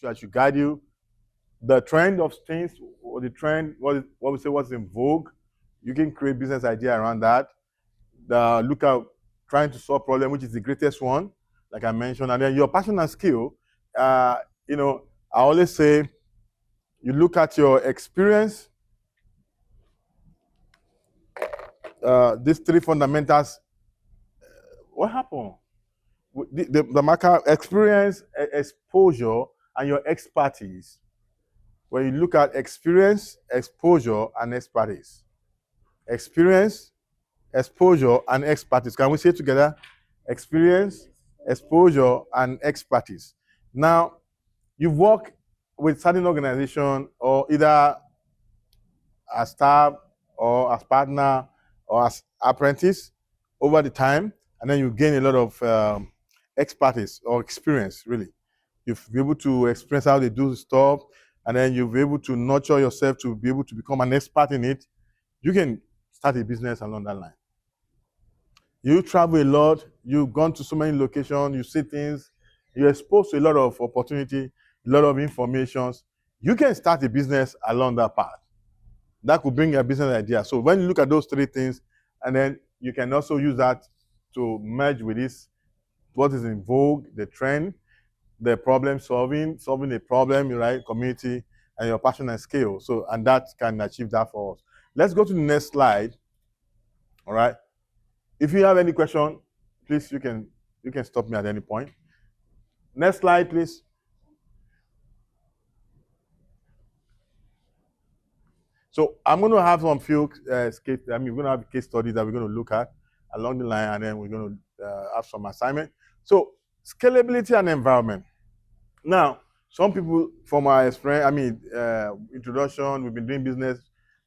that should guide you. The trend of things, or the trend, what we say, what's in vogue. You can create business idea around that. Look at trying to solve problem, which is the greatest one, like I mentioned. And then your passion and skill. I always say, you look at your experience. These three fundamentals. What happened? The marker: experience, exposure, and your expertise. When you look at experience, exposure, and expertise. Experience, exposure, and expertise. Can we say it together? Experience, exposure, and expertise. Now, you've worked with certain organization, or either as staff, or as partner, or as apprentice over the time, and then you gain a lot of expertise or experience, really. You'll be able to experience how they do stuff, and then you'll be able to nurture yourself to be able to become an expert in it. You can start a business along that line. You travel a lot, you've gone to so many locations, you see things, you're exposed to a lot of opportunity, a lot of information. You can start a business along that path. That could bring a business idea. So when you look at those three things, and then you can also use that to merge with this, what is in vogue, the trend, the problem solving a problem, right, community, and your passion and skill. So, and that can achieve that for us. Let's go to the next slide. All right. If you have any question, please, you can stop me at any point. Next slide, please. So I'm going to have some few we're going to have case studies that we're going to look at along the line, and then we're going to have some assignment. So scalability and environment. Now, some people from our experience, introduction, we've been doing business,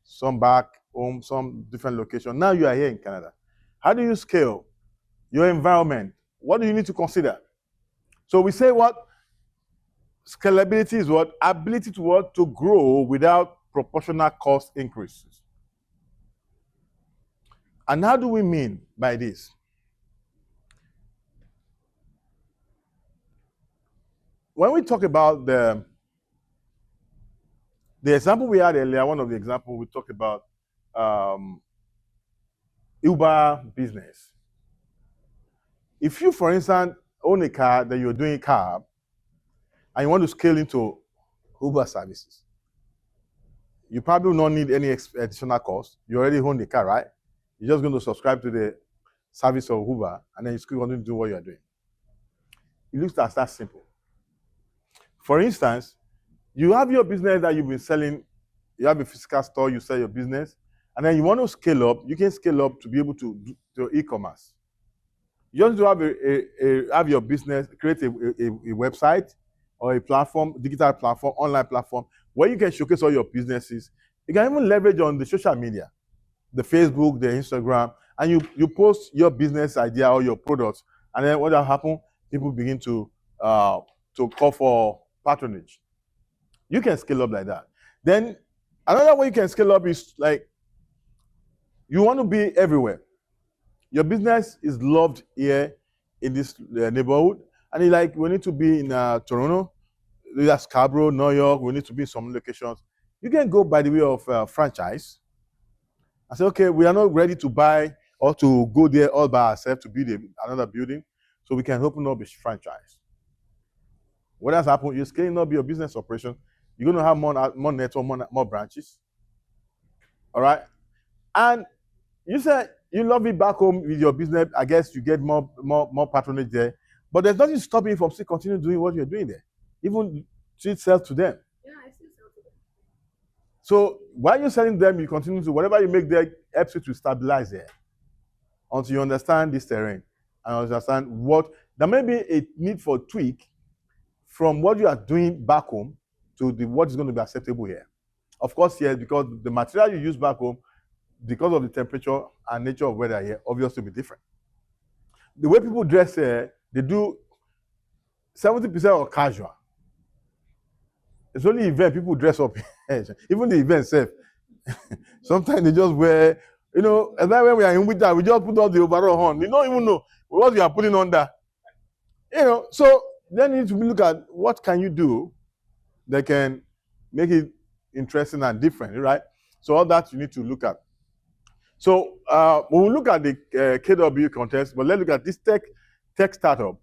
some back home, some different location. Now you are here in Canada. How do you scale your environment? What do you need to consider? So we say what? Scalability is what? Ability to what? To grow without proportional cost increases. And how do we mean by this? When we talk about the example we had earlier, one of the examples we talked about Uber business. If you, for instance, own a car that you're doing cab, and you want to scale into Uber services, you probably will not need any additional cost. You already own the car, right? You're just going to subscribe to the service of Uber, and then you still continue to do what you're doing. It looks as that simple. For instance, you have your business that you've been selling. You have a physical store, you sell your business, and then you want to scale up. You can scale up to be able to do e-commerce. You just have have your business, create a website or a platform, digital platform, online platform, where you can showcase all your businesses. You can even leverage on the social media, the Facebook, the Instagram, and you post your business idea or your products, and then what will happen? People begin to call for patronage. You can scale up like that. Then another way you can scale up is like, you want to be everywhere. Your business is loved here in this neighborhood, and you're like, we need to be in Toronto, Scarborough, New York, we need to be in some locations. You can go by the way of franchise and say, okay, we are not ready to buy or to go there all by ourselves to build another building, so we can open up a franchise. What has happened? You're scaling up your business operation. You're going to have more network, more branches. All right? And you said you love it back home with your business. I guess you get more patronage there. But there's nothing stopping you from still continue doing what you're doing there. Even still sell to them. Yeah, I still sell to them. So while you're selling them, you continue to, whatever you make there helps you to stabilize there until you understand this terrain and understand what, there may be a need for tweak from what you are doing back home to what is going to be acceptable here. Of course, yes, because the material you use back home, because of the temperature and nature of weather here, obviously will be different. The way people dress here, they do 70% of casual. It's only event people dress up. Even the event itself. Sometimes they just wear, and then when we are in winter, we just put on the overall on. You don't even know what you are putting on there. So then you need to look at what can you do they can make it interesting and different, right? So all that you need to look at. So we will look at the KW contest, but let's look at this tech startup.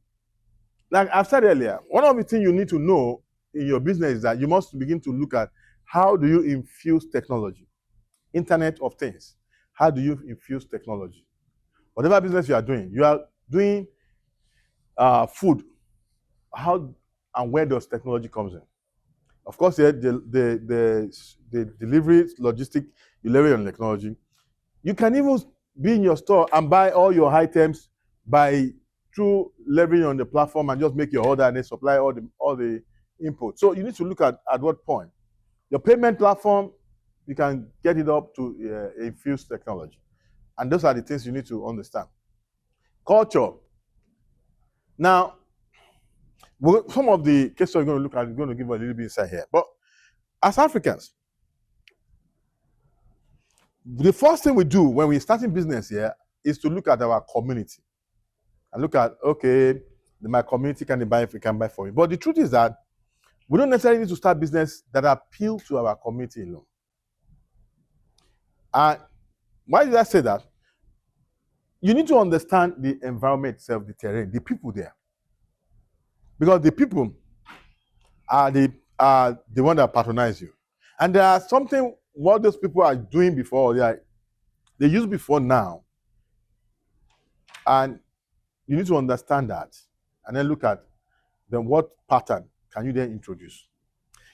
Like I've said earlier, one of the things you need to know in your business is that you must begin to look at how do you infuse technology, Internet of Things. How do you infuse technology? Whatever business you are doing food. How and where does technology comes in? Of course, the delivery, logistic, you leverage on technology. You can even be in your store and buy all your items through leveraging on the platform and just make your order and then supply all the input. So you need to look at what point. Your payment platform, you can get it up to infuse technology. And those are the things you need to understand. Culture. Now, some of the cases we're going to look at, we're going to give a little bit insight here. But as Africans, the first thing we do when we're starting business here is to look at our community and look at, okay, my community can buy if we can buy for me. But the truth is that we don't necessarily need to start business that appeal to our community alone. And why did I say that? You need to understand the environment itself, the terrain, the people there. Because the people are the one that patronize you. And there are something what those people are doing before, they use before now. And you need to understand that. And then look at then what pattern can you then introduce.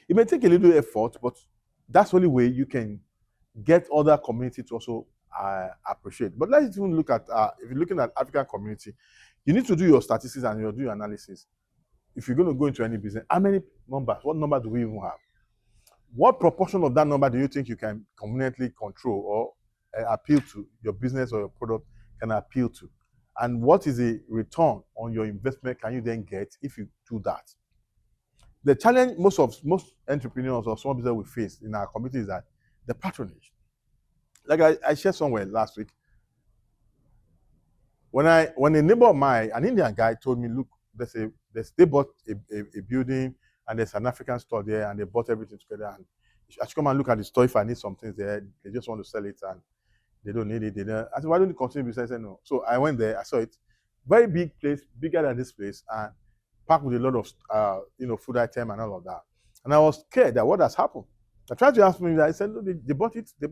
It may take a little effort, but that's the only way you can get other community to also appreciate. But let's even look at, if you're looking at African community, you need to do your statistics and you do your analysis. If you're going to go into any business, how many numbers, what number do we even have? What proportion of that number do you think you can conveniently control or appeal to your business or your product can appeal to? And what is the return on your investment can you then get if you do that? The challenge most entrepreneurs or small business we face in our community is that the patronage. Like I shared somewhere last week. When a neighbor of mine, an Indian guy, told me, look, they bought a building and there's an African store there and they bought everything together and I should come and look at the store if I need some things there. They just want to sell it and they don't need it. I said, why don't you continue business? I said, no. So I went there, I saw it. Very big place, bigger than this place, and packed with a lot of food item and all of that. And I was scared that what has happened. I tried to ask me, I said, no, they bought it. The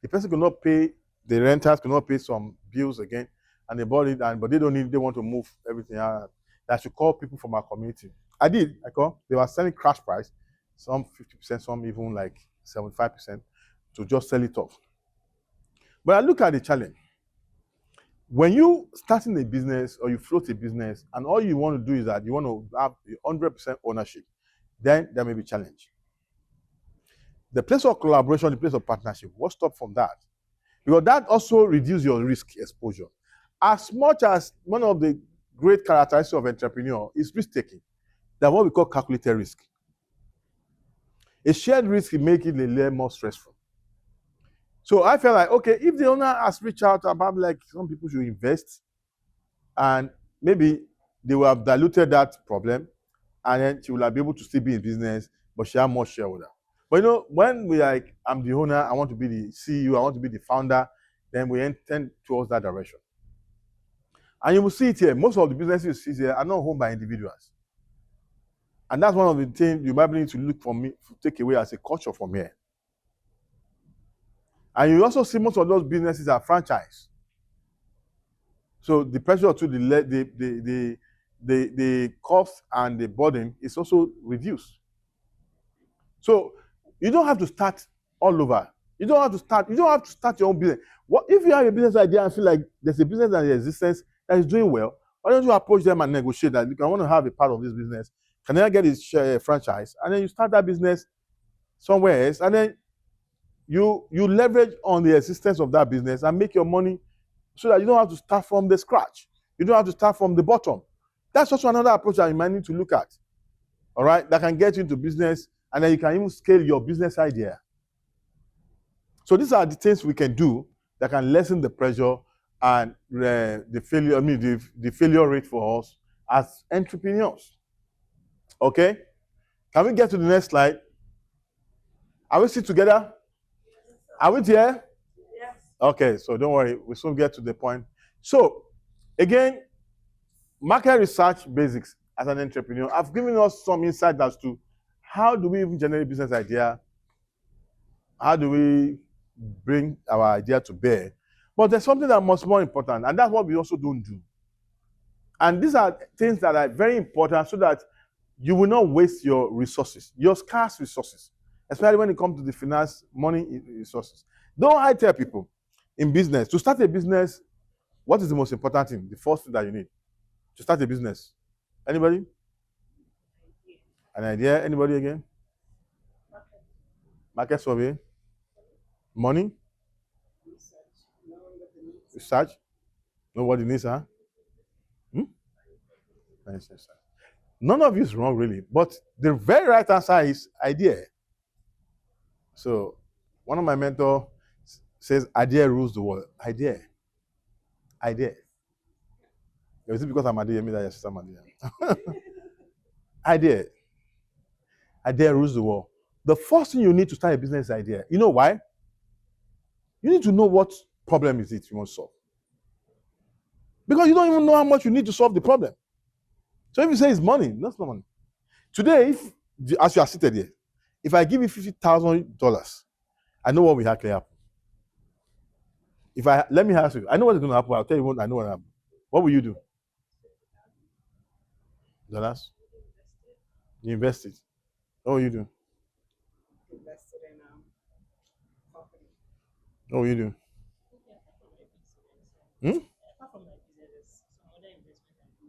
person could not pay, the renters could not pay some bills again, and they bought it, but they want to move everything out. I should call people from our community. I did. I called. They were selling crash price, some 50%, some even like 75%, to just sell it off. But I look at the challenge. When you starting a business or you float a business and all you want to do is that you want to have 100% ownership, then there may be challenge. The place of collaboration, the place of partnership, what stop from that? Because that also reduces your risk exposure. As much as one of the great characteristics of entrepreneur is risk-taking, that's what we call calculated risk. A shared risk will make it a little more stressful. So I felt like, okay, if the owner has reached out about like some people should invest and maybe they will have diluted that problem and then she will be able to still be in business, but she has more shareholder. But when we like, I'm the owner, I want to be the CEO, I want to be the founder, then we tend towards that direction. And you will see it here, most of the businesses you see here are not owned by individuals. And that's one of the things you might need to look for me, to take away as a culture from here. And you also see most of those businesses are franchise. So the pressure to the cost and the burden is also reduced. So you don't have to start all over. You don't have to start your own business. What if you have a business idea and feel like there's a business in existence that is doing well? Why don't you approach them and negotiate that? I want to have a part of this business. Can I get a franchise? And then you start that business somewhere else, and then you leverage on the existence of that business and make your money so that you don't have to start from the scratch. You don't have to start from the bottom. That's also another approach that you might need to look at. All right, that can get you into business, and then you can even scale your business idea. So these are the things we can do that can lessen the pressure and the failure rate for us as entrepreneurs. Okay? Can we get to the next slide? Are we still together? Are we here? Yes. Okay, so don't worry, we'll soon get to the point. So, again, market research basics as an entrepreneur. I've given us some insight as to how do we even generate a business idea? How do we bring our idea to bear? But there's something that much more important, and that's what we also don't do. And these are things that are very important so that you will not waste your resources, your scarce resources, especially when it comes to the finance, money resources. Don't I tell people in business, to start a business, what is the most important thing? The first thing that you need to start a business. Anybody? An idea? Anybody again? Market survey? Money? Research? Know what it needs, huh? None of you is wrong, really. But the very right answer is idea. So, one of my mentors says, idea rules the world. Idea. Is it because I'm idea? Me that yes, I'm idea. Idea. Idea rules the world. The first thing you need to start a business is idea. You know why? You need to know what problem is it you want to solve. Because you don't even know how much you need to solve the problem. So if you say it's money, that's not money. Today, as you are seated here, if I give you $50,000, I know what will actually happen. Let me ask you, I know what's going to happen. I'll tell you what I know what will happen. What will you do? Dollars? You invest it. What will you do? Invest it in property. What will you do? Apart from my business, some other investment I do,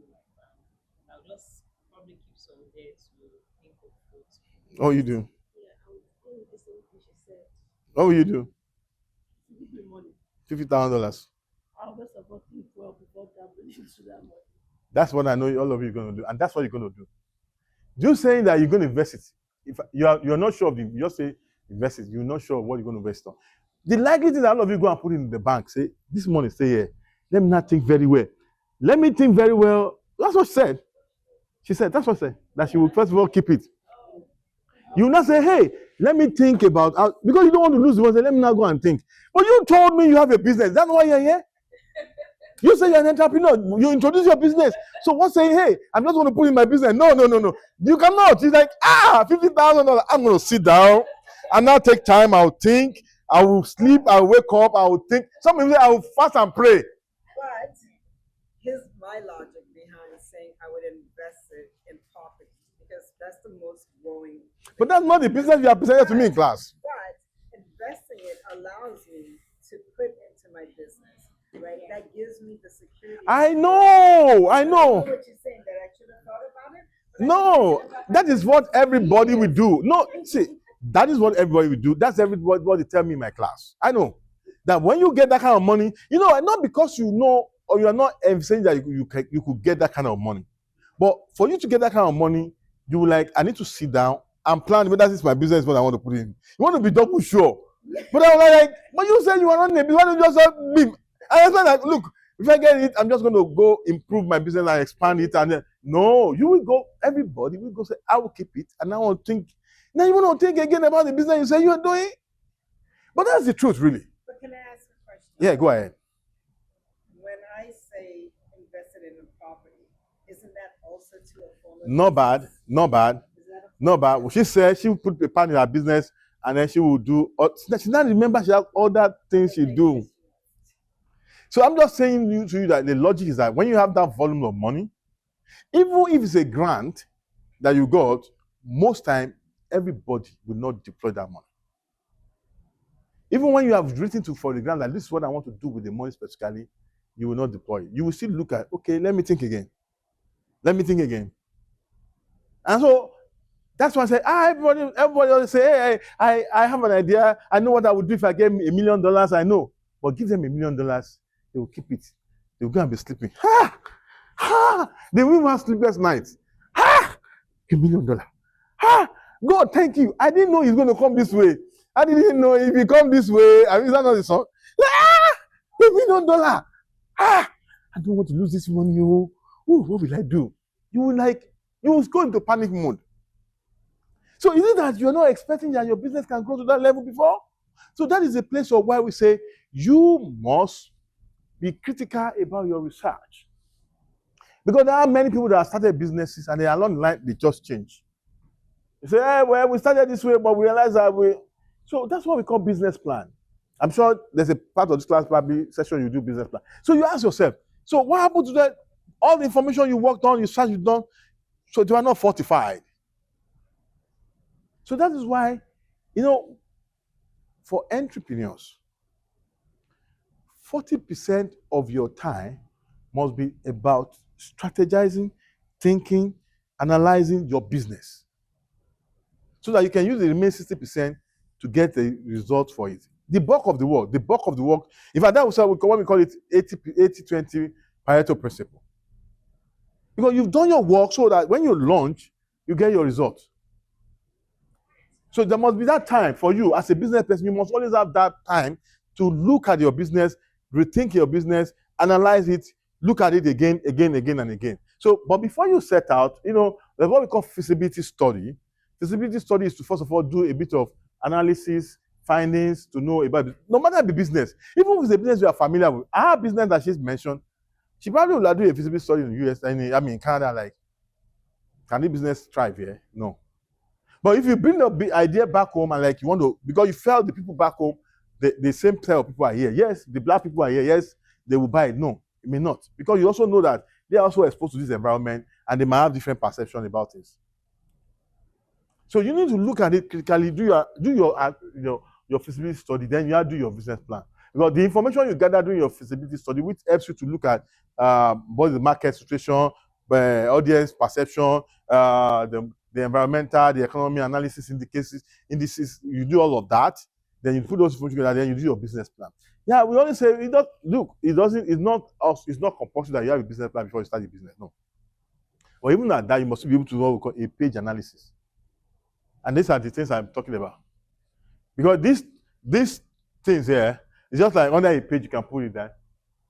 I'll just probably keep some there to think of food. What will you do? Yeah, I would go with the same thing she said. What will you do? Give me money. $50,000. I'll just about think well before gambling into that money. That's what I know all of you are going to do, and that's what you're going to do. Just saying that you're going to invest it. If you're not sure of you just say invest it. You're not sure of what you're going to invest on. The likelihood that all of you go and put it in the bank, say this money stay here. Let me not think very well. Let me think very well. That's what she said. She said that's what she said. That she will first of all keep it. You will not say, hey, let me think about because you don't want to lose the money. Let me not go and think. But you told me you have a business. That's why you're here. You say you're an entrepreneur. You introduce your business. So what's saying, hey, I'm just going to put in my business? No. You cannot. It's like, $50,000. I'm going to sit down and now take time. I'll think. I will sleep. I'll wake up. I will think. Some people say I will fast and pray. But here's my logic behind saying I would invest it in property because that's the most growing. But that's not the business you are presented to me in class. But investing it allows me to put into my business. Right, that gives me the security. I know. What you're saying that I should have thought about it. No, that is what everybody will do. No, see, that is what everybody will do. That's what they tell me in my class. I know that when you get that kind of money, not because you know or you are not saying that you could get that kind of money, but for you to get that kind of money, you will I need to sit down and plan. But that is my business. What I want to put in. You want to be double sure. But I was but you said you are not in a business. Why don't you just be? I was like, look, if I get it, I'm just going to go improve my business and expand it. And then, no, you will go, everybody will go say, I will keep it. And I will think, now you want to think again about the business you say you are doing. But that's the truth, really. But can I ask a question? Yeah, go ahead. When I say invested in a property, isn't that also to a form of Not bad. Well, she said she will put a part in her business and then she will do, she now remember she has other things she do. So I'm just saying to you that the logic is that when you have that volume of money, even if it's a grant that you got, most time everybody will not deploy that money. Even when you have written for the grant that this is what I want to do with the money specifically, you will not deploy it. You will still look at, okay, let me think again. And so that's why I say, everybody always say, hey, I have an idea. I know what I would do if I get $1 million. I know, but give them $1 million. They will keep it. They will go and be sleeping. They will have sleepless nights. $1 million. God, thank you. I didn't know he's going to come this way. I didn't know if he come this way. I mean, is that not the song? $1 million. I don't want to lose this money. What will I do? You will go into panic mode. So is it that you're not expecting that your business can grow to that level before? So that is a place of why we say you must be critical about your research. Because there are many people that have started businesses and they are along the line, they just change. They say, hey, well, we started this way, but we realized that we... So that's what we call business plan. I'm sure there's a part of this class, probably session you do business plan. So you ask yourself, so what happened to that? All the information you worked on, you searched, you done, so they are not fortified. So that is why, for entrepreneurs, 40% of your time must be about strategizing, thinking, analyzing your business, so that you can use the remaining 60% to get the result for it. The bulk of the work, in fact, that was what we call it 80-20 Pareto principle. Because you've done your work so that when you launch, you get your result. So there must be that time for you as a business person. You must always have that time to look at your business, rethink your business, analyze it, look at it again and again. So, but before you set out, there's what we call feasibility study. Feasibility study is to first of all do a bit of analysis, findings, to know about it. No matter the business, even if it's a business you are familiar with. Our business that she's mentioned, she probably will do a feasibility study in the US, in Canada, like, can the business thrive here? No. But if you bring the idea back home and like you want to, because you felt the people back home, the same pair of people are here. Yes, the black people are here. Yes, they will buy it. No, it may not. Because you also know that they are also exposed to this environment and they might have different perception about things. So you need to look at it critically, do your feasibility study, then you have to do your business plan. Because the information you gather during your feasibility study, which helps you to look at both the market situation, audience perception, the environmental, the economy analysis indices, you do all of that, then you put those information together, then you do your business plan. Yeah, we always say, it's not compulsory that you have a business plan before you start the business, no. But even at that, you must be able to do what we call a page analysis. And these are the things I'm talking about. Because these things here, it's just like under a page, you can put it there.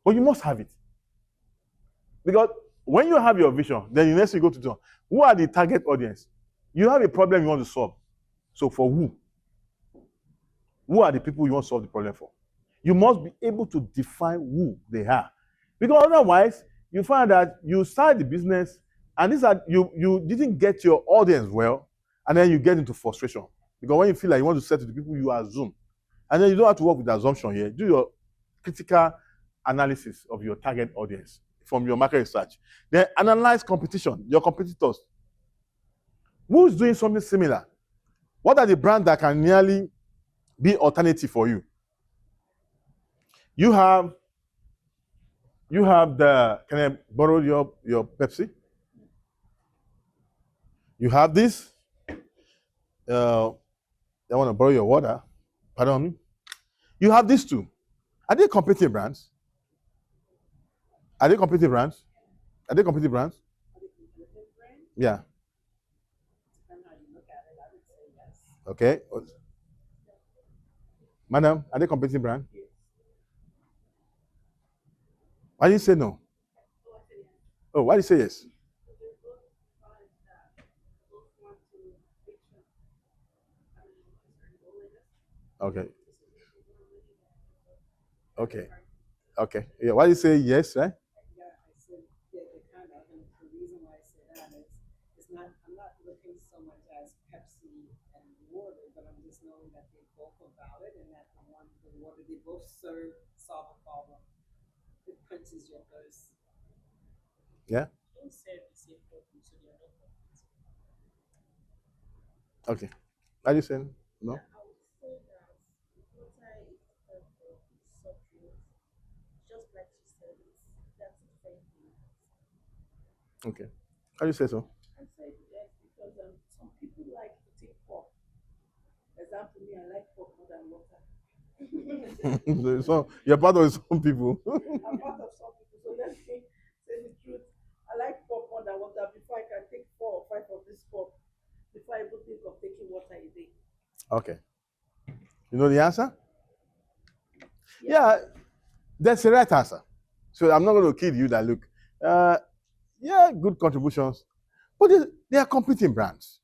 But you must have it. Because when you have your vision, then the next thing you go to do, who are the target audience? You have a problem you want to solve. So for who? Who are the people you want to solve the problem for? You must be able to define who they are. Because otherwise, you find that you start the business and you didn't get your audience well, and then you get into frustration. Because when you feel like you want to say to the people, you assume. And then you don't have to work with the assumption here. Do your critical analysis of your target audience from your market research. Then analyze competition, your competitors. Who's doing something similar? What are the brands that can nearly be alternative for you? You have the, can I borrow your Pepsi? You have this. I want to borrow your water. Pardon me. You have these two. Are they competing brands? Are they competing brands? Are they competing brands? Yeah. Okay. Madam, are they competing brands? Why do you say no? Oh, why do you say yes? Okay. Okay. Okay. Yeah. Why do you say yes, right? Yeah, I said, yeah, they kind of, and the reason why I say that is, I'm not looking so much as Pepsi and water, but I'm just knowing that they both about it and that the water, they both solve a problem. It quenches your thirst. Yeah. Okay. Are you saying no? I would say that water is soft drinks. Just like she said, that's the same thing. Okay. How do you say so? I say yes because some people like to take pork. Example, me, I like pork more than water. So you're part of some people. I'm part of some people, so let me say the truth. I like pork more than water. Before I can take 4 or 5 of this pork, before I even think of taking water a day. Okay. You know the answer? Yeah, that's the right answer. So I'm not going to kid you that, look, yeah, good contributions, but they are competing brands.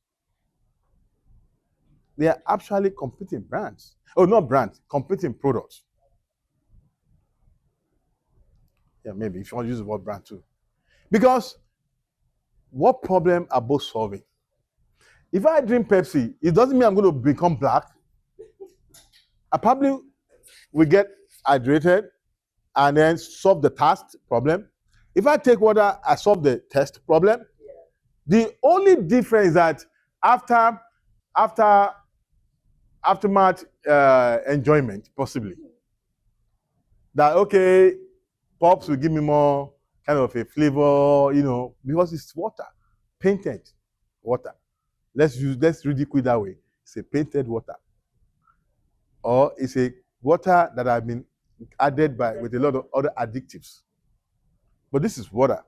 They are actually competing brands. Oh, not brands, competing products. Yeah, maybe if you want to use the word brand too. Because what problem are both solving? If I drink Pepsi, it doesn't mean I'm going to become black. I probably will get hydrated and then solve the thirst problem. If I take water, I solve the thirst problem. The only difference is that aftermath enjoyment, possibly. That okay, pops will give me more kind of a flavor, because it's water, painted water. Let's read it that way. It's a painted water, or it's a water that have been added with a lot of other additives. But this is water.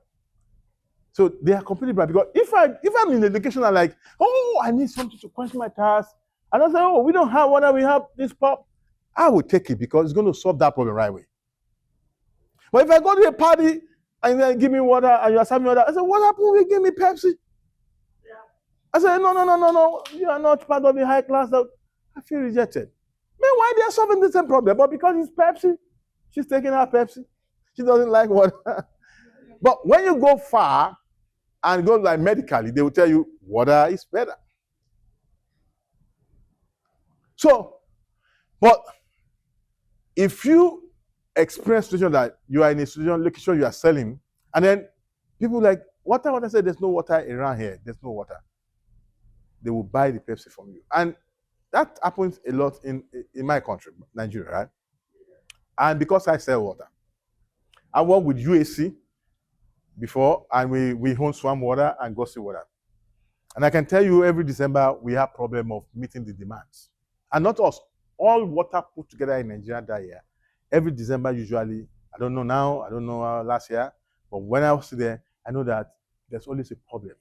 So they are completely bad, because if I'm in a location and like, oh, I need something to quench my thirst, and I say, oh, we don't have water, we have this pop, I will take it because it's going to solve that problem right away. But if I go to a party and then give me water and you are serving me water, I say, what happened? We give me Pepsi. Yeah. I say, no, you are not part of the high class. I feel rejected. Meanwhile, they are solving the same problem, but because it's Pepsi, she's taking her Pepsi. She doesn't like water. But when you go far and go like medically, they will tell you water is better. So, but if you experience situation that you are in a situation, location you are selling, and then people like, water say there's no water around here, there's no water. They will buy the Pepsi from you. And that happens a lot in my country, Nigeria, right? And because I sell water, I work with UAC before, and we own Swam Water and Gossi Water. And I can tell you every December, we have problem of meeting the demands. And not us, all water put together in Nigeria that year. Every December, usually, I don't know now, I don't know last year, but when I was there, I know that there's always a problem.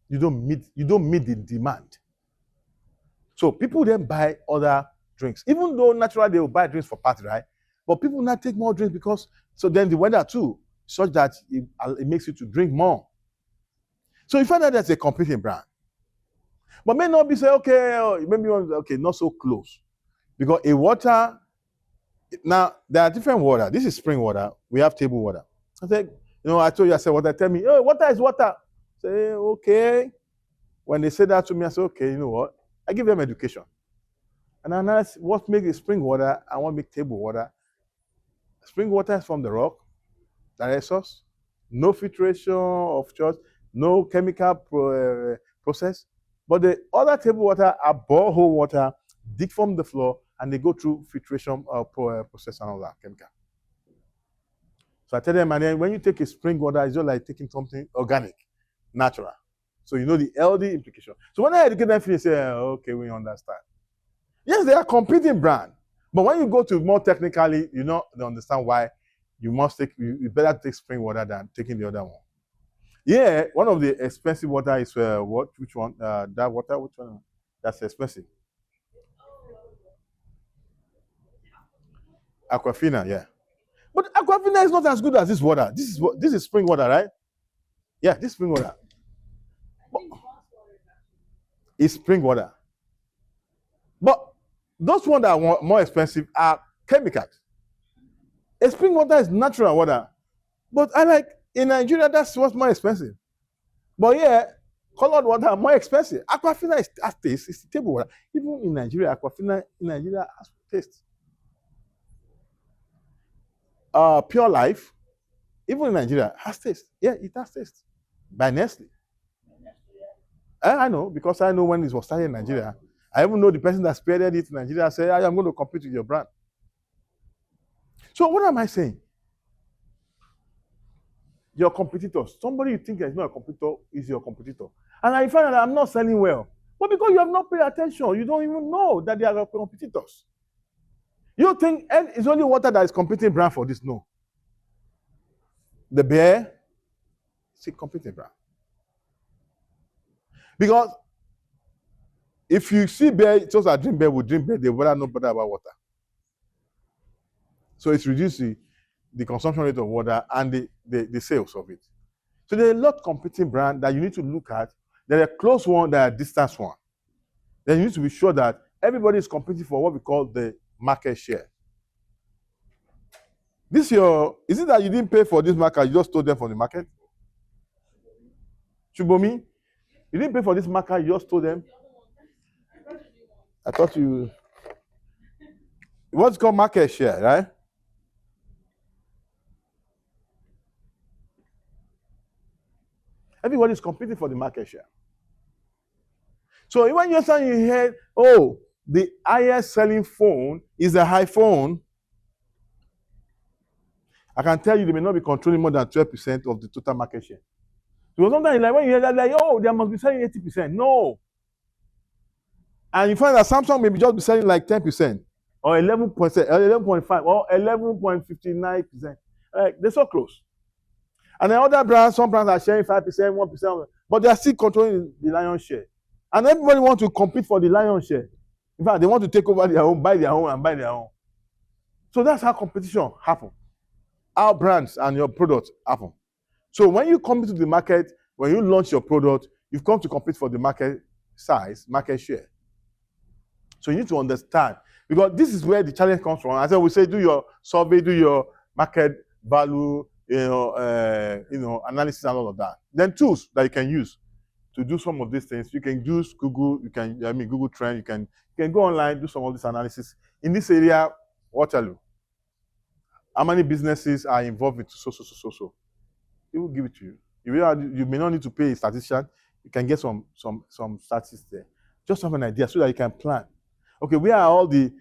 You don't meet the demand. So people then buy other drinks, even though naturally they will buy drinks for party, right? But people now take more drinks because, so then the weather too, such that it makes you to drink more. So you find out that's a competing brand. But may not be say, okay, maybe okay, not so close. Because a water, now there are different water. This is spring water. We have table water. I said, I told you, I said, water, tell me, oh, water is water. I say, okay. When they say that to me, I say, okay, you know what? I give them education. And I ask, what makes spring water and what makes table water? Spring water is from the rock, direct source, no filtration of choice, no chemical process. But the other table water are borehole water, dig from the floor, and they go through filtration process and all that chemical. So I tell them, and then when you take a spring water, it's just like taking something organic, natural. So you know the healthy implication. So when I educate them, they say, okay, we understand. Yes, they are competing brand. But when you go to more technically, they understand why you better take spring water than taking the other one. Yeah, one of the expensive water is what? Which one? That water, which one? That's expensive. Aquafina, yeah. But Aquafina is not as good as this water. This is spring water, right? Yeah, this spring water. It's spring water. But those ones that are more expensive are chemicals. A spring water is natural water. But I like, in Nigeria, that's what's more expensive. But yeah, colored water are more expensive. Aquafina has taste. It's table water. Even in Nigeria, Aquafina in Nigeria has taste. Pure Life, even in Nigeria, has taste. Yeah, it has taste. By Nestle. I know, because I know when it was started in Nigeria. I even know the person that spearheaded it in Nigeria said, I am going to compete with your brand. So what am I saying? Your competitors, somebody you think is not a competitor is your competitor. And I find that I'm not selling well. But because you have not paid attention, you don't even know that they are your competitors. You think it's only water that is competing brand for this? No. The beer, it's a competing brand. Because if you see beer, those that drink beer will drink beer, they will not bother about water. So it's reducing the consumption rate of water and the sales of it. So there are a lot of competing brands that you need to look at. There are close one, there are distance one. Then you need to be sure that everybody is competing for what we call the market share. Is it that you didn't pay for this market, you just stole them from the market? Chubomi, you didn't pay for this market, you just stole them? I thought you... What's called market share, right? Everybody is competing for the market share. So when you're saying you hear, oh, the highest selling phone is a high phone, I can tell you they may not be controlling more than 12% of the total market share. So sometimes like when you hear that, like, oh, they must be selling 80%. No. And you find that Samsung may be just be selling like 10% or 11.5 or 11.59%. They're so close. And then other brands, some brands are sharing 5%, 1%, but they are still controlling the lion's share. And everybody wants to compete for the lion's share. In fact, they want to take over their own, buy their own, and buy their own. So that's how competition happens. How brands and your products happen. So when you come into the market, when you launch your product, you've come to compete for the market size, market share. So you need to understand, because this is where the challenge comes from. As I will say, do your survey, do your market value, analysis and all of that. Then tools that you can use to do some of these things. You can use Google, Google Trend, you can go online, do some of this analysis. In this area, Waterloo, how many businesses are involved with so? It will give it to you. You may not need to pay a statistician. You can get some statistics there. Just have an idea so that you can plan. Okay, where are all the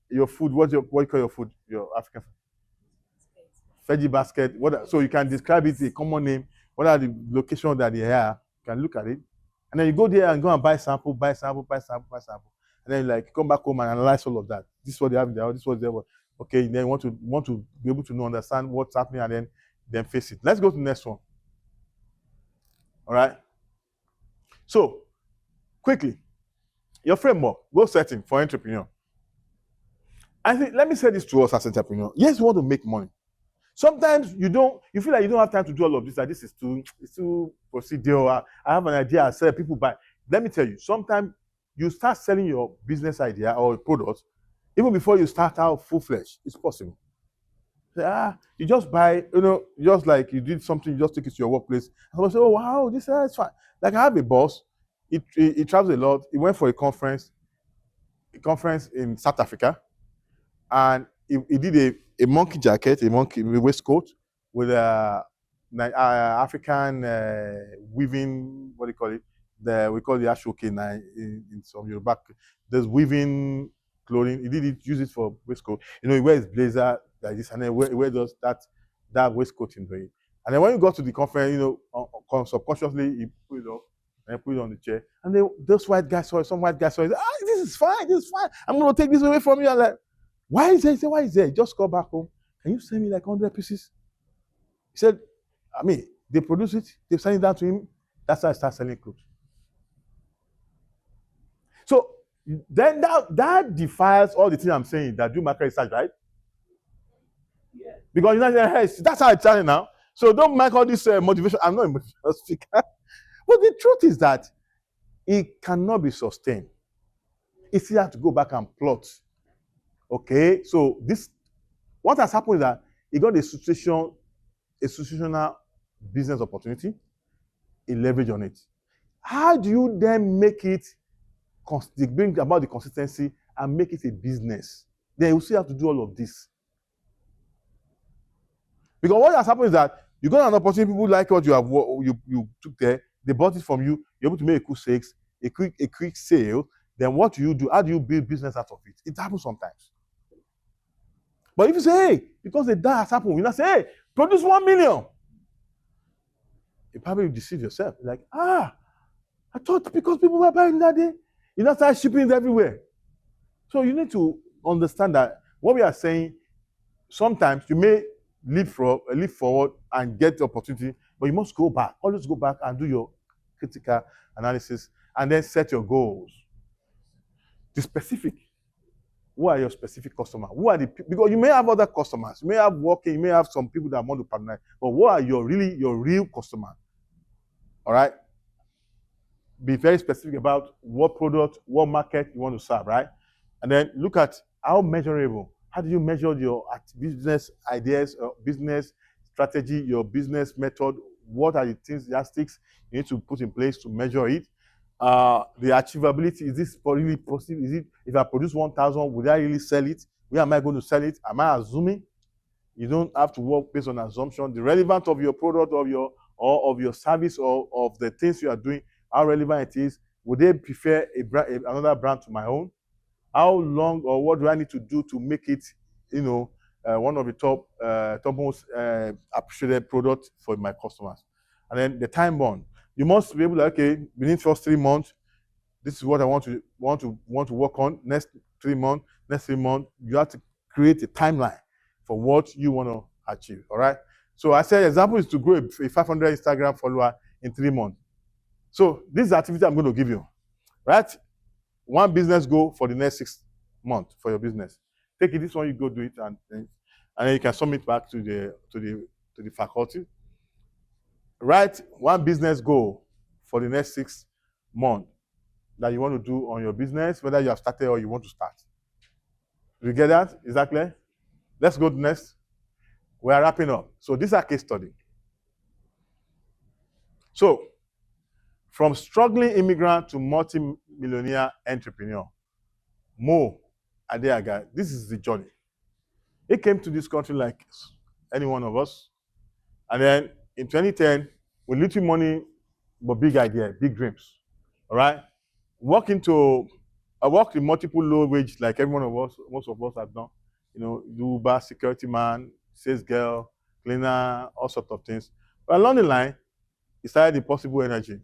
your food? What do you call your food? Your African food? Veggie basket. So you can describe it a common name. What are the locations that they are? You can look at it, and then you go there and go and buy sample. And then like come back home and analyze all of that. This is what they have there. This is what they have. Okay, then want to be able to understand what's happening and then face it. Let's go to the next one. All right. So quickly, your framework, goal setting for entrepreneur. I think let me say this to us as entrepreneur. Yes, you want to make money. Sometimes you feel like you don't have time to do all of this. Like this is too procedural. I have an idea. I sell, people buy. Let me tell you, sometimes you start selling your business idea or product even before you start out full-fledged. It's possible. You just buy, just like you did something, you just take it to your workplace. And I say, oh wow, this is fine. Like I have a boss. He travels a lot. He went for a conference in South Africa, and he did a monkey jacket, a monkey waistcoat with African weaving. What do you call it? We call the ashoke in some Yoruba. There's weaving clothing. He did use it for waistcoat. He wears blazer like this, and then he wears that waistcoat in the. And then when you go to the conference, subconsciously he put it up and put it on the chair. And then those white guys saw it. Some white guys saw it. This is fine. I'm going to take this away from you. I'm like, why is there? He said, why is there? Just go back home. Can you send me like 100 pieces? He said, they produce it. They send it down to him. That's how I start selling clothes. So then that defies all the things I'm saying that do market research, right? Yeah. Because hey, that's how it's selling now. So don't make all this motivation. I'm not a motivational speaker. But the truth is that it cannot be sustained. It's easier to go back and plot. Okay, so what has happened is that he got a situational business opportunity, a leverage on it. How do you then make it, bring about the consistency and make it a business? Then you still have to do all of this. Because what has happened is that you got an opportunity, people like what you took there, they bought it from you, you're able to make a quick sale. Then what do you do? How do you build business out of it? It happens sometimes. But if you say, hey, because that has happened, you not say, hey, produce 1 million. You probably deceive yourself. Like, I thought because people were buying that day, you not start shipping it everywhere. So you need to understand that what we are saying, sometimes you may leap forward and get the opportunity, but you must go back. Always go back and do your critical analysis and then set your goals. The specific. Who are your specific customers? Because you may have other customers, you may have you may have some people that want to partner, but what are your real customers? All right. be very specific about what product, what market you want to serve, right? And then look at how measurable. How do you measure your business ideas, business strategy, your business method? What are the things, yardsticks you need to put in place to measure it? The achievability, is this really possible? Is it, if I produce 1,000, would I really sell it? Where am I going to sell it? Am I assuming? You don't have to work based on assumption. The relevance of your product, of your service, or of the things you are doing, how relevant it is. Would they prefer another brand to my own? How long or what do I need to do to make it, one of the top most appreciated products for my customers? And then the time bound. You must be able to, okay, within first 3 months, this is what I want to work on. Next 3 months, you have to create a timeline for what you want to achieve. All right. So I said example is to grow a 500 Instagram follower in 3 months. So this is the activity I'm going to give you, right? One business goal for the next 6 months for your business. Take it, this one, you go do it, and then you can submit back to the faculty. Write one business goal for the next 6 months that you want to do on your business, whether you have started or you want to start. You get that? Is that clear? Let's go to next. We are wrapping up. So these are case study. So from struggling immigrant to multi-millionaire entrepreneur, Mo Adeaga, this is the journey. He came to this country like any one of us. And then in 2010, with little money, but big idea, big dreams. All right? I worked in multiple low wage like every one of us, most of us have done. Uber, security man, sales girl, cleaner, all sorts of things. But along the line, he started the Possible Energy.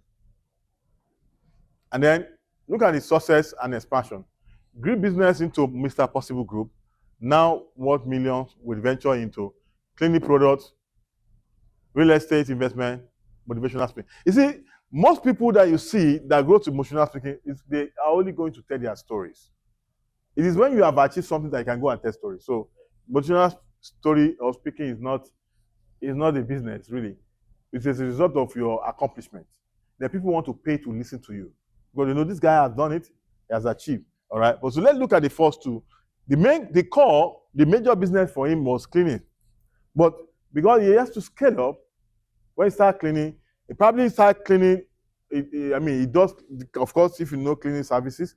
And then look at the success and expansion. Grew business into Mr. Possible Group, now worth millions with venture into cleaning products, real estate investment, motivational speaking. You see, most people that you see that go to motivational speaking, they are only going to tell their stories. It is when you have achieved something that you can go and tell stories. So motivational story or speaking is not a business, really. It's a result of your accomplishment. The people want to pay to listen to you. Because this guy has done it, he has achieved. All right. But so let's look at the first two. The major business for him was cleaning. But because he has to scale up, when he started cleaning, he probably started cleaning. He does, of course, if you know cleaning services,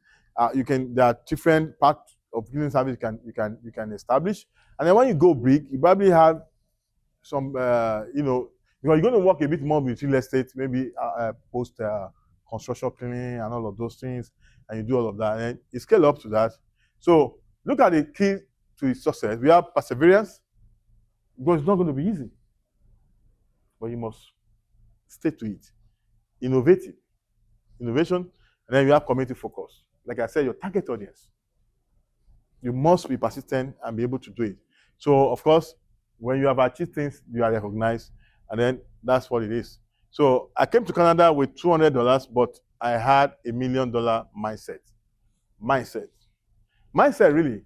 there are different parts of cleaning service you can establish. And then when you go big, you probably have some, you're going to work a bit more with real estate, maybe post construction cleaning and all of those things, and you do all of that, and you scale up to that. So look at the key to his success. We have perseverance, because it's not going to be easy, but you must stay to it. Innovation, and then you have community focus. Like I said, your target audience. You must be persistent and be able to do it. So, of course, when you have achieved things, you are recognized, and then that's what it is. So I came to Canada with $200, but I had $1 million mindset. Mindset, really,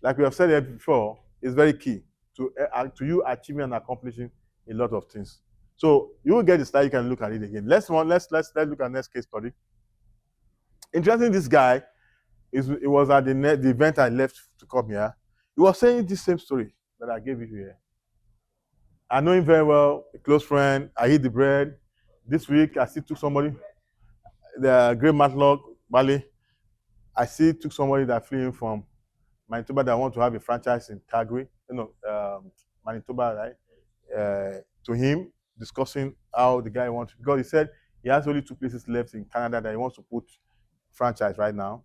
like we have said it before, is very key to you achieving and accomplishing a lot of things. So you will get the slide, you can look at it again. Let's look at next case study. Interesting, this guy, it was at the event I left to come here. He was saying the same story that I gave you here. I know him very well, a close friend. I eat the bread. This week, I still took somebody, the great Matlock, Bali. I still took somebody that flew in from Manitoba that want to have a franchise in Calgary, Manitoba, right? To him, discussing how the guy wants, because he said he has only 2 places left in Canada that he wants to put franchise right now.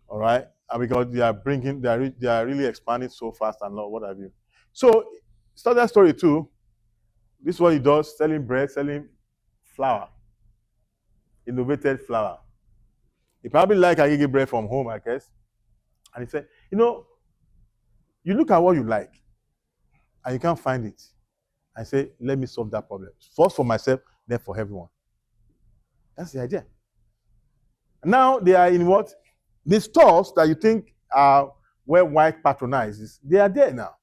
All right, and because they are really expanding so fast and what have you. So start that story too. This is what he does: selling bread, selling flour, innovated flour. He probably like Agege bread from home, I guess. And he said, you look at what you like, and you can't find it. I say, let me solve that problem. First for myself, then for everyone. That's the idea. Now they are in what? The stores that you think are where white patronizes, they are there now.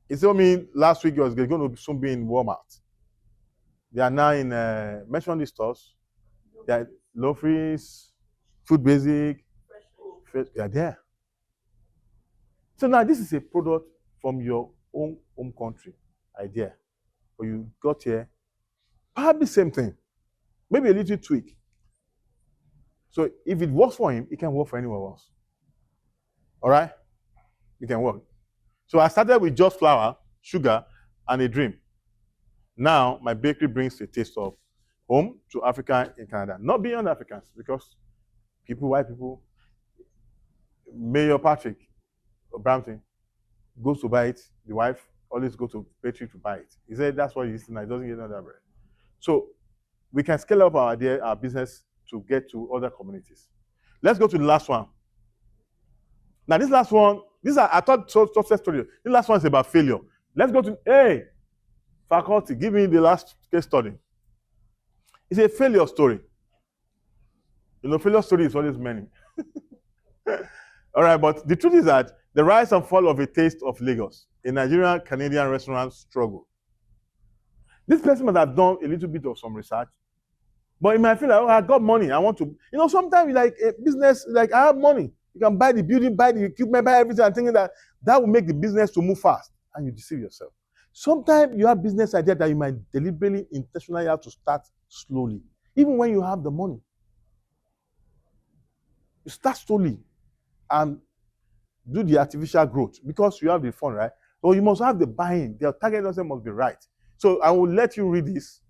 He told me last week he was going to soon be in Walmart. They are now in, mention these stores. low freeze, food basic, Fresh. they are there. So now this is a product from your own home country idea. But you got here, probably same thing, maybe a little tweak. So if it works for him, it can work for anyone else. All right? It can work. So I started with just flour, sugar, and a dream. Now my bakery brings a taste of home to Africa in Canada, not beyond Africans, because white people, Mayor Patrick Brampton goes to buy it. The wife always goes to bakery to buy it. He said that's what he's eating. He doesn't get another bread. So we can scale up our business to get to other communities. Let's go to the last one. Now this last one, I thought success story. This last one is about failure. Let's go to faculty, give me the last case study. It's a failure story. Failure story is always many. All right, but the truth is that the rise and fall of a taste of Lagos, a Nigerian Canadian restaurant struggle. This person must have done a little bit of some research, but it might feel like, oh, I got money. I want to, sometimes like a business, like I have money. You can buy the building, buy the equipment, buy everything, and thinking that will make the business to move fast, and you deceive yourself. Sometimes you have business idea that you might deliberately, intentionally have to start slowly, even when you have the money. You start slowly and do the artificial growth because you have the fund, right? So you must have the buy-in. The target audience must be right. So I will let you read this.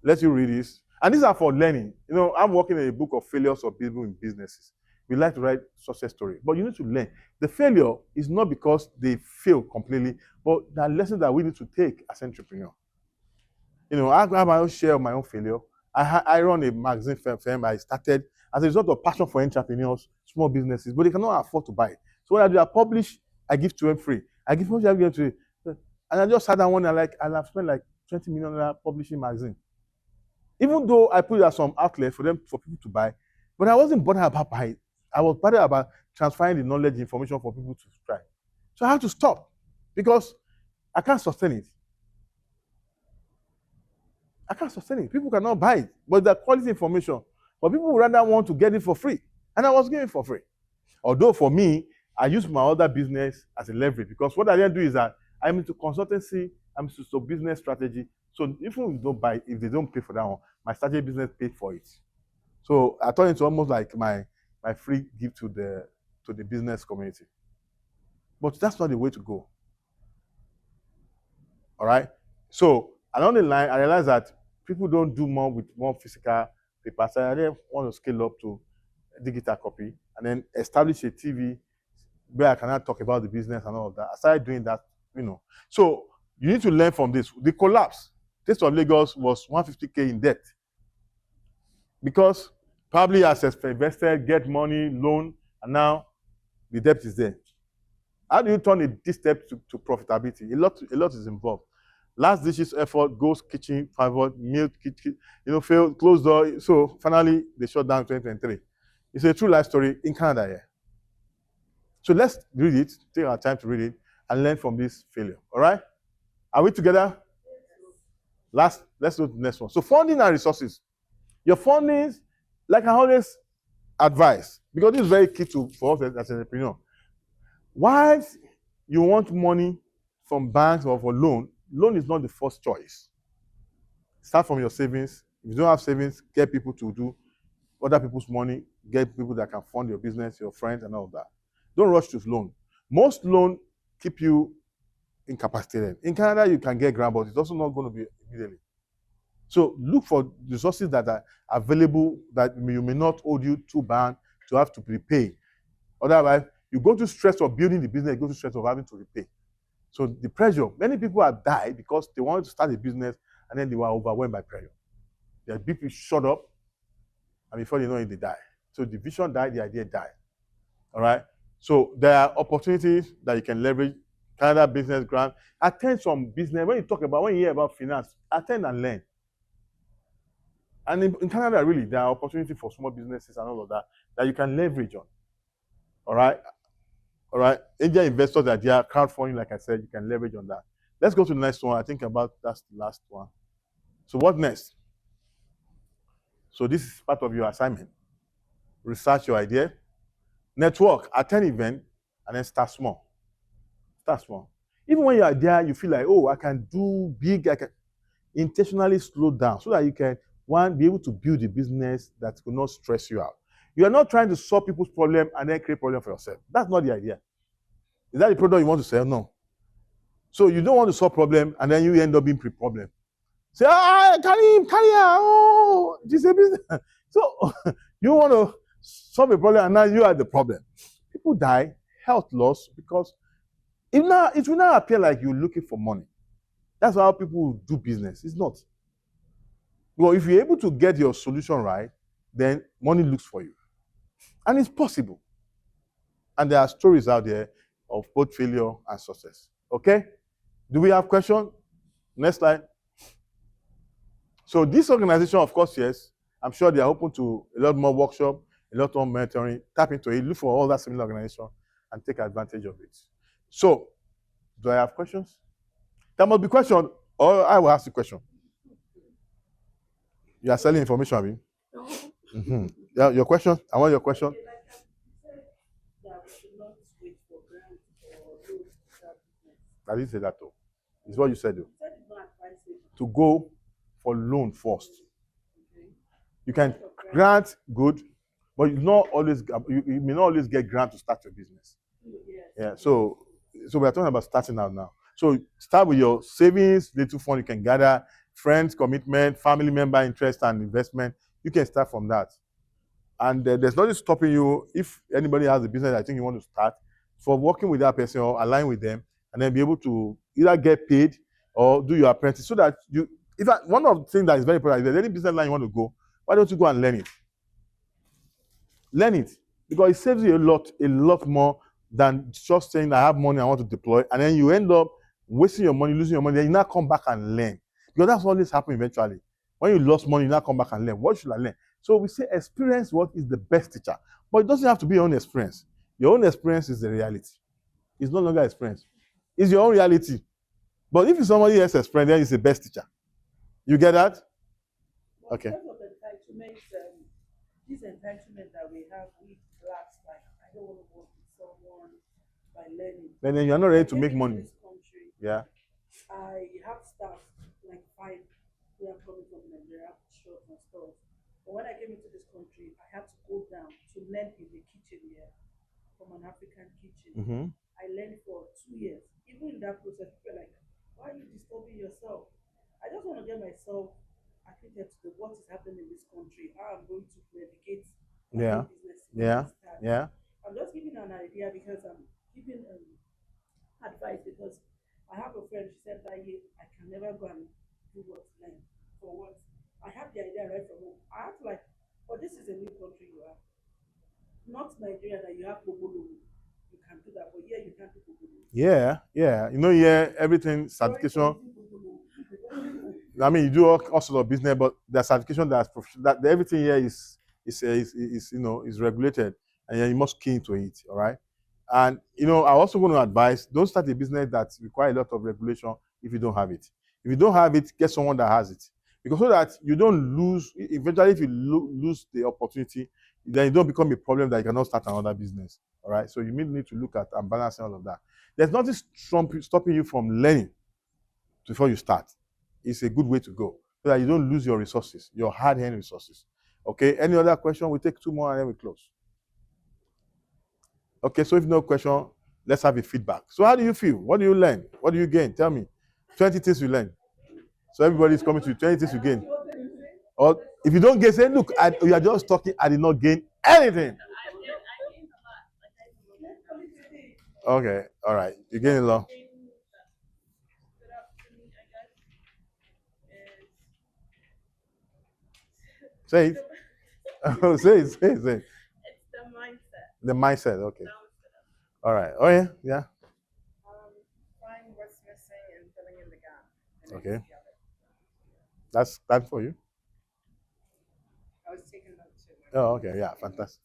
And these are for learning. I'm working in a book of failures of people in businesses. We like to write success story, but you need to learn. The failure is not because they fail completely, but there are lessons that we need to take as entrepreneurs. I have my own share of my own failure. I run a magazine firm. I started as a result of passion for entrepreneurs, small businesses, but they cannot afford to buy it. So what I do, I publish, I give to them free. I give to them, and I just sat down one and I've spent like $20 million publishing magazine. Even though I put it at some outlet for people to buy, but I wasn't bothered about buying. I was bothered about transferring the knowledge, information for people to try. So I had to stop because I can't sustain it. People cannot buy it, but the quality information. But people would rather want to get it for free, and I was giving it for free. Although for me, I use my other business as a leverage because what I then do is that I'm into consultancy, I'm into business strategy. So if we don't buy, if they don't pay for that one, my strategy business paid for it. So I turn into almost like my free gift to the business community. But that's not the way to go. All right. So along the line, I realized that people don't do more with more physical paper. So I then want to scale up to digital copy and then establish a TV where I cannot talk about the business and all of that. I started doing that, So you need to learn from this. The collapse, Taste of Lagos was 150K in debt because probably as invested, get money, loan, and now the debt is there. How do you turn this debt to profitability? A lot is involved. Last dishes effort, ghost kitchen, pivot, milk kitchen, failed, closed door. So finally, they shut down 2023. It's a true life story in Canada here. So let's read it, take our time to read it, and learn from this failure. All right? Are we together? Let's go to the next one. So funding and resources. Your funding, like I always advise, because this is very key for us as an entrepreneur. Why you want money from banks or for loan is not the first choice. Start from your savings. If you don't have savings, get people to do other people's money, get people that can fund your business, your friends, and all of that. Don't rush to loan. Most loan keep you incapacitated. In Canada, you can get grant, but it's also not going to be immediately. So look for resources that are available that you may not hold you too bad to have to prepay. Otherwise, you go to stress of building the business, you go to stress of having to repay. So the pressure, many people have died because they wanted to start a business and then they were overwhelmed by pressure. Their BP shot up, and before they know it, they die. So the vision died, the idea died. All right? So there are opportunities that you can leverage. Canada Business Grant. Attend some business. When you hear about finance, attend and learn. And in Canada, really, there are opportunities for small businesses and all of that you can leverage on. All right? Angel investors that they are crowdfunding, like I said, you can leverage on that. Let's go to the next one. I think that's the last one. So what next? So this is part of your assignment. Research your idea, network, attend event, and then start small. Start small. Even when you are there, you feel like, oh, I can do big, I can intentionally slow down so that you can, one, be able to build a business that will not stress you out. You are not trying to solve people's problem and then create problem for yourself. That's not the idea. Is that the product you want to sell? No. So you don't want to solve problem and then you end up being pre-problem. Say, carry him, oh, this is a business. So you want to solve a problem and now you are the problem. People die, health loss, because it will not appear like you're looking for money. That's how people do business. It's not. Well, if you're able to get your solution right, then money looks for you. And it's possible. And there are stories out there of both failure and success. Okay? Do we have questions? Next slide. So this organization, of course, yes, I'm sure they are open to a lot more workshop, a lot more mentoring. Tap into it, look for all that similar organization and take advantage of it. So, do I have questions? There must be questions, or I will ask the question. You are selling information, I mean. Mm-hmm. Yeah, your question? I want your question. I didn't say that though. It's what you said though. To go for loan first. You can grant good, but you may not always get grant to start your business. Yeah. So we are talking about starting out now. So start with your savings, little fund you can gather, friends, commitment, family member interest and investment. You can start from that. And there's nothing stopping you if anybody has a business I think you want to start for working with that person or align with them and then be able to either get paid or do your apprentice so that one of the things that is very important is that any business line you want to go, why don't you go and learn it? Learn it because it saves you a lot more than just saying I have money I want to deploy and then you end up wasting your money, losing your money, then you now come back and learn because that's always happen eventually. When you lost money, you now come back and learn. What should I learn? So we say experience what is the best teacher, but it doesn't have to be your own experience. Your own experience is the reality. It's no longer experience. It's your own reality. But if it's somebody else's experience, then it's the best teacher. You get that? Okay. This entitlement that we have with blacks, like I don't want to work with someone by learning. And then you're not ready to make money. Yeah. I have staff like 5 who are coming from Nigeria, shops and stores. But when I came into this country, I had to go down to learn in the kitchen here from an African kitchen. Mm-hmm. I learned for 2 years. Even in that process, people are like, why are you disturbing yourself? I just want to get myself acquainted to what is happening in this country, how I'm going to navigate Yeah. business. Yeah. I'm just giving an idea because I'm giving advice because I have a friend, she said that I can never go and do what's learn for what. I have the idea right from home. I have to like, but this is a new country you have. Not Nigeria that you have Bobolo. You can do that, but here you can't do Bobolo. Yeah. You know, everything certification. I mean, you do all sorts of business, but the certification that everything here is regulated, and you must key into it. All right. And I also want to advise: don't start a business that requires a lot of regulation if you don't have it. If you don't have it, get someone that has it, because so that you don't lose. Eventually, if you lose the opportunity, then you don't become a problem that you cannot start another business. All right. So you need to look at and balance all of that. There's nothing stopping you from learning before you start. It's a good way to go so that you don't lose your resources, your hard-earned resources. Okay. Any other question? We take 2 more and then we close. Okay, so if no question, let's have a feedback. So how do you feel? What do you learn? What do you gain? Tell me. 20 things you learn. So everybody's coming to you. 20 things you gain. Or if you don't gain, say, look, you are just talking, I did not gain anything. Okay, all right. You gain a lot. Say it. Oh, say it. It's the mindset. The mindset, okay. All right. Oh, yeah. Find what's missing and filling in the gap. Okay. That's time for you. I was taking notes too. Oh, okay. Yeah, fantastic.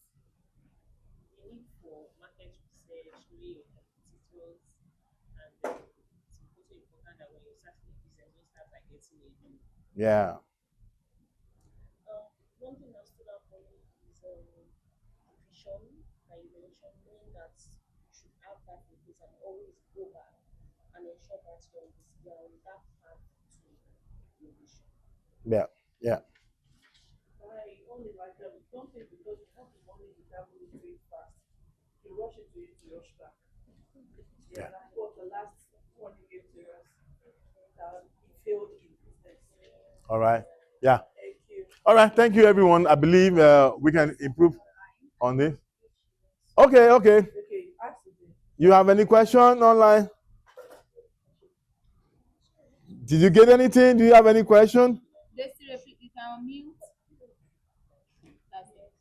You need for market research, really your competitors, and it's also important that when you're starting a business, you start by getting a view. Yeah. One revision that you mentioned, knowing that you should have that in place and always go back and ensure that you're on that path to revision. Yeah, yeah. I only like don't think because you have the money without going to it fast. You rush into it, you rush back. Yeah, that's what the last one you gave to us. He failed in business. All right. Yeah. Thank you. All right. Thank you, everyone. I believe we can improve on this. Okay. Okay. Okay, ask it. You have any question online? Did you get anything? Do you have any question? Just to repeat, you can unmute.